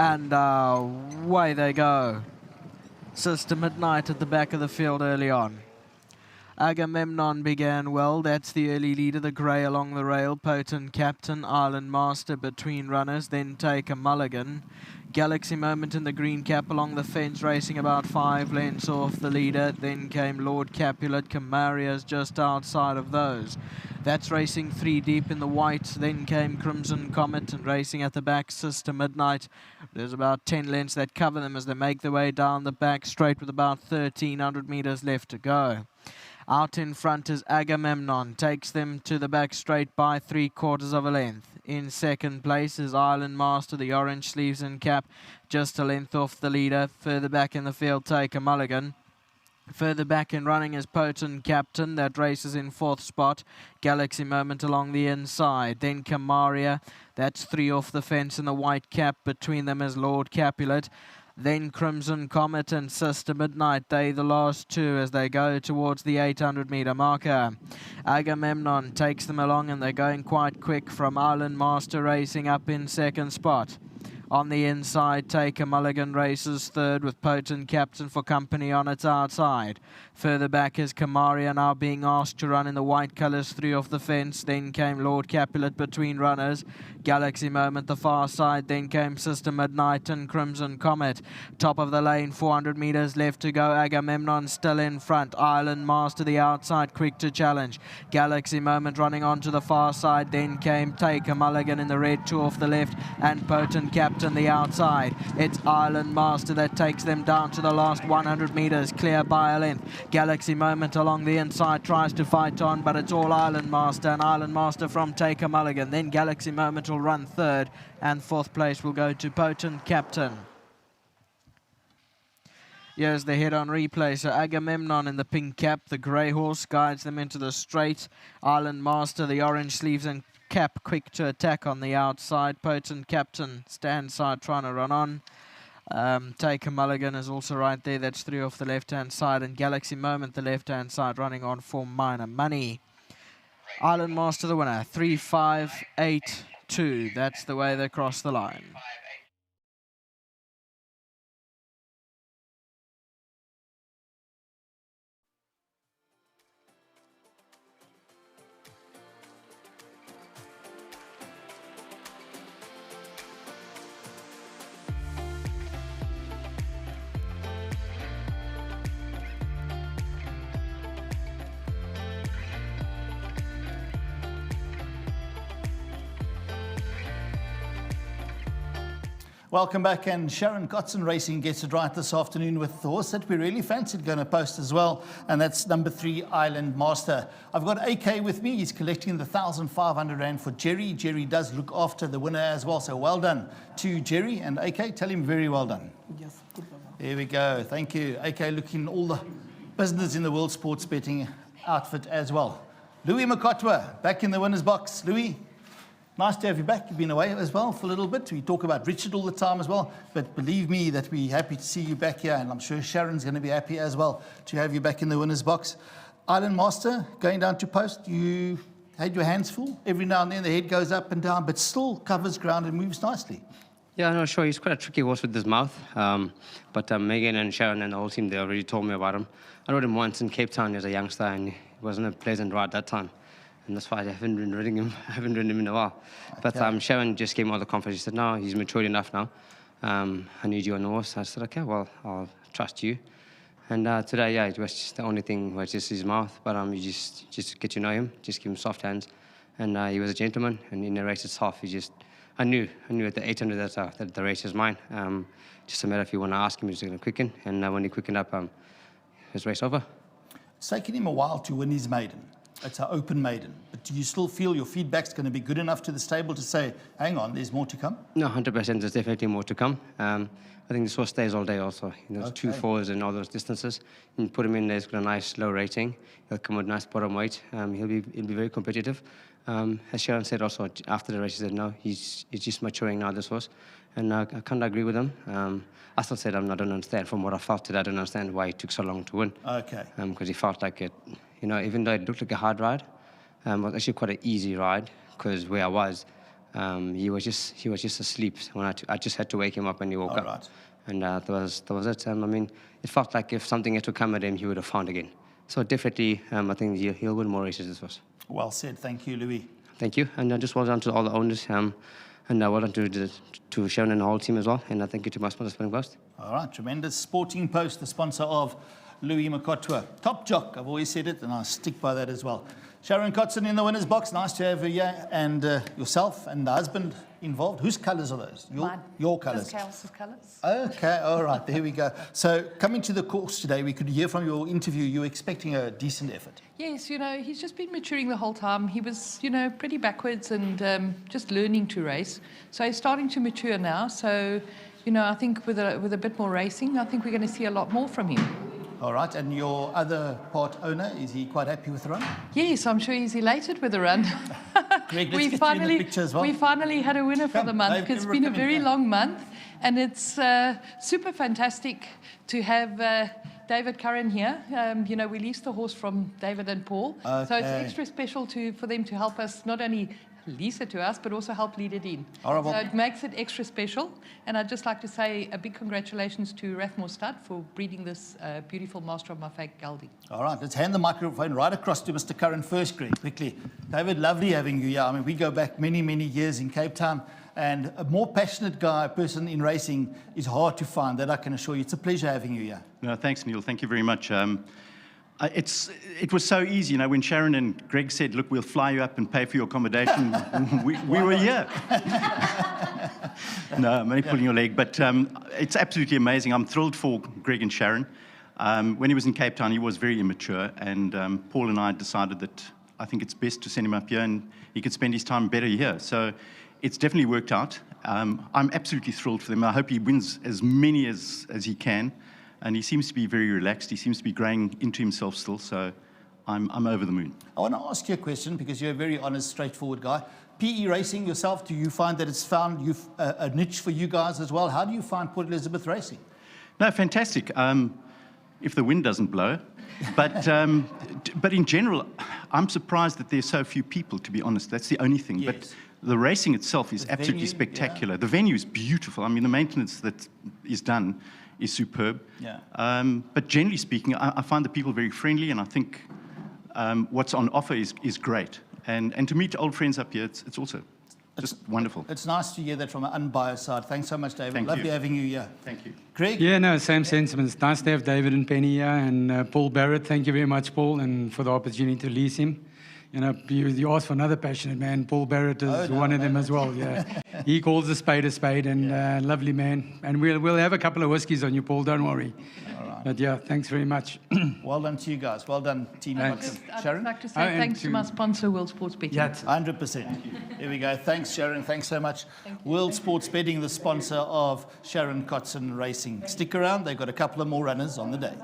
And away they go. Sister Midnight at the back of the field early on. Agamemnon began well, that's the early leader, the grey along the rail, Potent Captain, Island Master between runners, then Take a Mulligan. Galaxy Moment in the green cap along the fence, racing about 5 lengths off the leader, then came Lord Capulet, Camaria's just outside of those. That's racing 3 deep in the white, then came Crimson Comet, and racing at the back, Sister Midnight. There's about 10 lengths that cover them as they make their way down the back straight with about 1,300 metres left to go. Out in front is Agamemnon, takes them to the back straight by 3/4 of a length. In second place is Island Master, the orange sleeves and cap, just a length off the leader. Further back in the field, Take a Mulligan. Further back in running is Potent Captain, that races in 4th spot. Galaxy Moment along the inside. Then Camaria, that's 3 off the fence in the white cap. Between them is Lord Capulet. Then Crimson Comet and Sister Midnight, they the last two as they go towards the 800-metre marker. Agamemnon takes them along and they're going quite quick from Island Master racing up in 2nd spot. On the inside, Take a Mulligan races 3rd with Potent Captain for company on its outside. Further back is Camaria now being asked to run in the white colours 3 off the fence. Then came Lord Capulet between runners. Galaxy Moment the far side. Then came Sister Midnight and Crimson Comet. Top of the lane, 400 metres left to go. Agamemnon still in front. Island Master the outside, quick to challenge. Galaxy Moment running on to the far side. Then came Take a Mulligan in the red 2 off the left. And Potent Captain the outside. It's Island Master that takes them down to the last 100 metres, clear by a length. Galaxy Moment along the inside tries to fight on, but it's all Island Master, and Island Master from Take a Mulligan. Then Galaxy Moment will run 3rd, and 4th place will go to Potent Captain. Here's the head on replay. So Agamemnon in the pink cap, the grey horse, guides them into the straight. Island Master, the orange sleeves and cap, quick to attack on the outside. Potent Captain stand side trying to run on. Take a Mulligan is also right there. That's 3 off the left-hand side. And Galaxy Moment, the left-hand side, running on for minor money. Island Master, the winner, 3-5-8-2. That's the way they cross the line. Welcome back, and Sharon Kotzen Racing gets it right this afternoon with the horse that we really fancied going to post as well, and that's number 3, Island Master. I've got AK with me. He's collecting the 1,500 Rand for Jerry. Jerry does look after the winner as well, so well done to Jerry. And AK, tell him very well done. Yes, good. There we go. Thank you. AK looking all the business in the world sports betting outfit as well. Louis Makotwa back in the winner's box. Louis, nice to have you back. You've been away as well for a little bit. We talk about Richard all the time as well, but believe me that we're happy to see you back here, and I'm sure Sharon's going to be happy as well to have you back in the winner's box. Island Master, going down to post, you had your hands full. Every now and then the head goes up and down, but still covers ground and moves nicely. Yeah, no, sure. He's quite a tricky horse with his mouth. But Megan and Sharon and the whole team, they already told me about him. I rode him once in Cape Town as a youngster, and it wasn't a pleasant ride that time. And that's why I haven't been riding him. I haven't ridden him in a while. But Sharon just gave me all the confidence. She said, no, he's matured enough now. I need you on the horse. I said, okay, well, I'll trust you. And today, yeah, it was just the only thing was just his mouth. But you just get to know him, just give him soft hands. And he was a gentleman. And in the race itself, I knew at the 800 that the race is mine. Just a matter if you want to ask him, he's going to quicken. And when he quickened up, his race over. It's taken him a while to win his maiden. It's an open maiden. But do you still feel your feedback's going to be good enough to the stable to say, hang on, there's more to come? No, 100%. There's definitely more to come. I think this horse stays all day also. You know, okay. 2-4s and all those distances. You put him in there, he's got a nice low rating. He'll come with nice bottom weight. He'll be very competitive. As Sharon said also, after the race, she said, no, he's just maturing now, this horse. And I kind of agree with him. I still said, I don't understand. From what I felt today, I don't understand why it took so long to win. Okay. Because he felt like it, you know, even though it looked like a hard ride, it was actually quite an easy ride, because where I was, He was just asleep when I just had to wake him up when he woke up. Right. And that was it. I mean, it felt like if something had to come at him, he would have found again. So definitely, I think he'll win more races this was. Well said. Thank you, Louis. Thank you, and just well done to all the owners, and well done to Sharon and the whole team as well, and thank you to my sponsor, Spinning Post. All right, tremendous. Sporting Post, the sponsor of Louis Makotwa. Top jock, I've always said it, and I'll stick by that as well. Sharon Kotson in the winner's box. Nice to have her here, and yourself and the husband involved. Whose colours are those? Mine. Your colours. House's colours. Okay, all right, there we go. So coming to the course today, we could hear from your interview you were expecting a decent effort. Yes, he's just been maturing the whole time. He was, pretty backwards and just learning to race. So he's starting to mature now. So, I think with a bit more racing, I think we're going to see a lot more from him. All right, and your other part owner, is he quite happy with the run? Yes, I'm sure he's elated with the run. Greg, let's get you in the picture as well. We finally had a winner for the month, because it's been a very long month, and it's super fantastic to have David Curran here. We leased the horse from David and Paul, so it's extra special for them to help us not only lease it to us, but also help lead it in. All right, well, so it makes it extra special. And I'd just like to say a big congratulations to Rathmore Stud for breeding this beautiful Master of Mafak gelding. all right, let's hand the microphone right across to Mr. Curran first, Greg, quickly. David, lovely having you here. I mean, we go back many, many years in Cape Town, and a more passionate person in racing is hard to find, that I can assure you. It's a pleasure having you here. No, thanks, Neil. Thank you very much. It was so easy, when Sharon and Greg said, look, we'll fly you up and pay for your accommodation, we were here. No, I'm only pulling your leg, but it's absolutely amazing. I'm thrilled for Greg and Sharon. When he was in Cape Town, he was very immature, and Paul and I decided that I think it's best to send him up here, and he could spend his time better here. So it's definitely worked out. I'm absolutely thrilled for them. I hope he wins as many as he can. And he seems to be very relaxed. He seems to be growing into himself still, so I'm over the moon. I want to ask you a question, because you're a very honest, straightforward guy. PE racing yourself, do you find that it's found a niche for you guys as well? How do you find Port Elizabeth racing? No, fantastic. If the wind doesn't blow. But in general, I'm surprised that there's so few people, to be honest. That's the only thing. Yes. But the racing itself is absolutely venue, spectacular. Yeah. The venue is beautiful. I mean, the maintenance that is done is superb. Yeah. But generally speaking, I find the people very friendly, and I think what's on offer is great. And to meet old friends up here, it's also just wonderful. It's nice to hear that from an unbiased side. Thanks so much, David. Thank Lovely you. having you here. Thank you. Greg? Yeah, no, same sentiments. Nice to have David and Penny here, and Paul Barrett. Thank you very much, Paul, and for the opportunity to lease him. You asked for another passionate man. Paul Barrett is one of them as well. Yeah, he calls a spade, and lovely man. And we'll have a couple of whiskies on you, Paul. Don't worry. All right. But yeah, thanks very much. Well done to you guys. Well done, team. Thanks. I'd Sharon? like to say thanks to my sponsor, World Sports Betting. Yeah, 100%. Here we go. Thanks, Sharon. Thanks so much. World Sports Betting, the sponsor of Sharon Kotson Racing. Stick around. They've got a couple of more runners on the day.